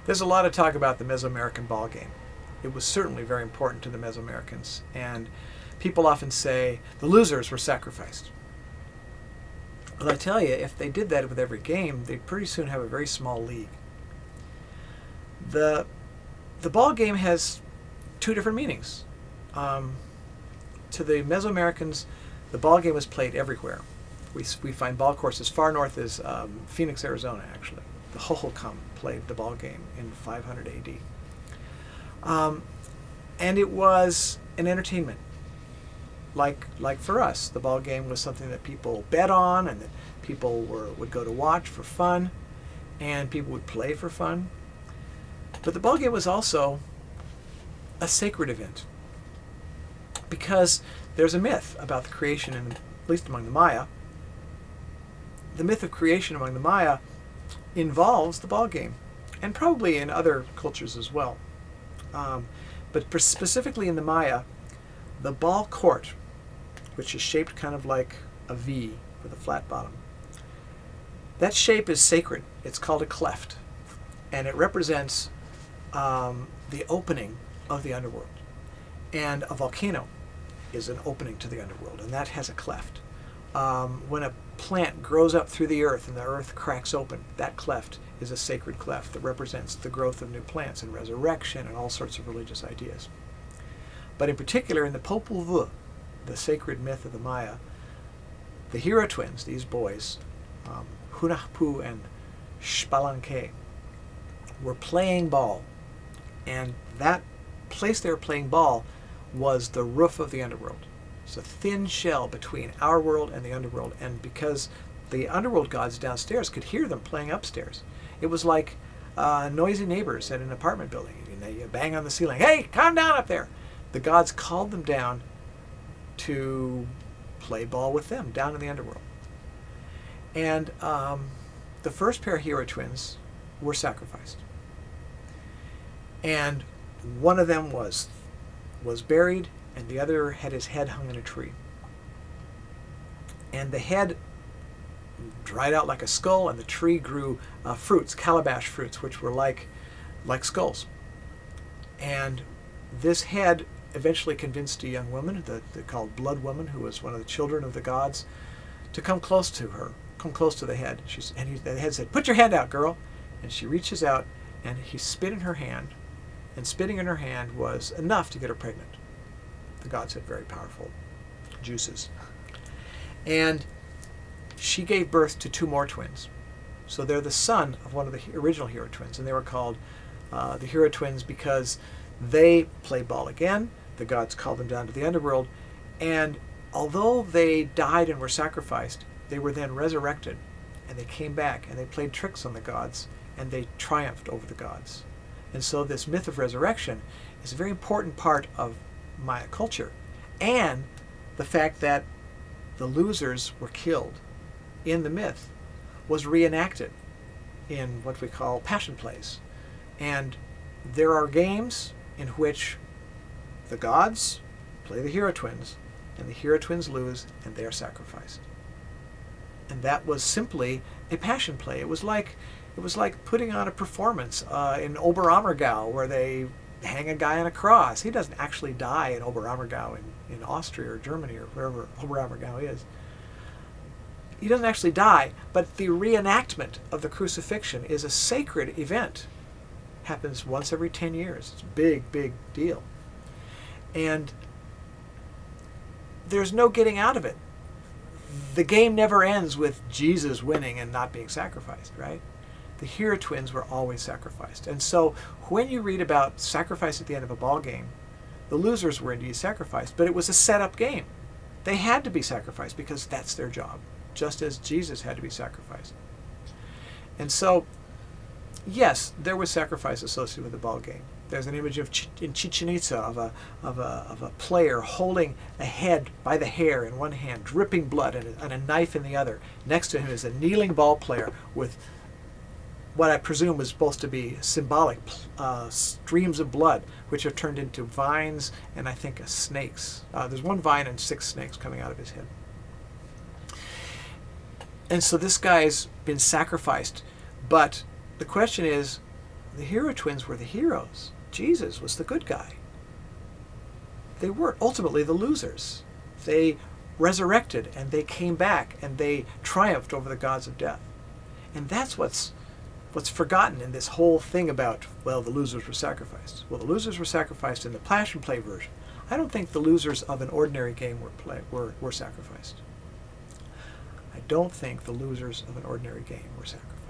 There's a lot of talk about the Mesoamerican ball game. It was certainly very important to the Mesoamericans, and people often say the losers were sacrificed. Well, I tell you, if they did that with every game, they'd pretty soon have a very small league. The ball game has two different meanings. To the Mesoamericans, the ball game was played everywhere. We find ball courses far north as Phoenix, Arizona, actually. The Hohokam played the ball game in 500 AD. And it was an entertainment. Like for us, the ball game was something that people bet on and that people would go to watch for fun, and people would play for fun. But the ball game was also a sacred event, because there's a myth about the creation, at least among the Maya. The myth of creation among the Maya involves the ball game, and probably in other cultures as well. But specifically in the Maya, the ball court, which is shaped kind of like a V with a flat bottom, that shape is sacred. It's called a cleft, and it represents the opening of the underworld. And a volcano is an opening to the underworld, and that has a cleft. When a plant grows up through the earth and the earth cracks open, that cleft is a sacred cleft that represents the growth of new plants and resurrection and all sorts of religious ideas. But in particular, in the Popol Vuh, the sacred myth of the Maya, the hero twins, these boys, Hunahpu and Xbalanque, were playing ball. And that place they were playing ball was the roof of the underworld. It's a thin shell between our world and the underworld. And because the underworld gods downstairs could hear them playing upstairs, it was like noisy neighbors at an apartment building. You bang on the ceiling, "Hey, calm down up there." The gods called them down to play ball with them down in the underworld. And the first pair of hero twins were sacrificed. And one of them was buried, and the other had his head hung in a tree. And the head dried out like a skull, and the tree grew fruits, calabash fruits, which were like skulls. And this head eventually convinced a young woman, the called Blood Woman, who was one of the children of the gods, to come close to her, come close to the head. The head said, "Put your hand out, girl." And she reaches out, and he spit in her hand, and spitting in her hand was enough to get her pregnant. The gods had very powerful juices. And she gave birth to two more twins. So they're the son of one of the original hero twins, and they were called the hero twins because they played ball again. The gods called them down to the underworld, and although they died and were sacrificed, they were then resurrected, and they came back, and they played tricks on the gods, and they triumphed over the gods. And so this myth of resurrection is a very important part of Maya culture, and the fact that the losers were killed in the myth was reenacted in what we call passion plays. And there are games in which the gods play the hero twins, and the hero twins lose, and they are sacrificed. And that was simply a passion play. It was like putting on a performance in Oberammergau, where they hang a guy on a cross. He doesn't actually die in Oberammergau in Austria or Germany or wherever Oberammergau is. He doesn't actually die, but the reenactment of the crucifixion is a sacred event. Happens once every 10 years. It's a big, big deal. And there's no getting out of it. The game never ends with Jesus winning and not being sacrificed, right? The hero twins were always sacrificed. And so when you read about sacrifice at the end of a ball game, the losers were indeed sacrificed, but it was a set-up game. They had to be sacrificed because that's their job, just as Jesus had to be sacrificed. And so, yes, there was sacrifice associated with the ball game. There's an image in Chichen Itza of a player holding a head by the hair in one hand, dripping blood, and a knife in the other. Next to him is a kneeling ball player with what I presume was supposed to be symbolic streams of blood, which are turned into vines and I think snakes. There's one vine and 6 snakes coming out of his head. And so this guy's been sacrificed. But the question is, The hero twins were the heroes. Jesus was the good guy. They were ultimately the losers. They resurrected and they came back and they triumphed over the gods of death. And that's what's forgotten in this whole thing about, well, the losers were sacrificed. Well, the losers were sacrificed in the Passion Play version. I don't think the losers of an ordinary game were sacrificed. I don't think the losers of an ordinary game were sacrificed.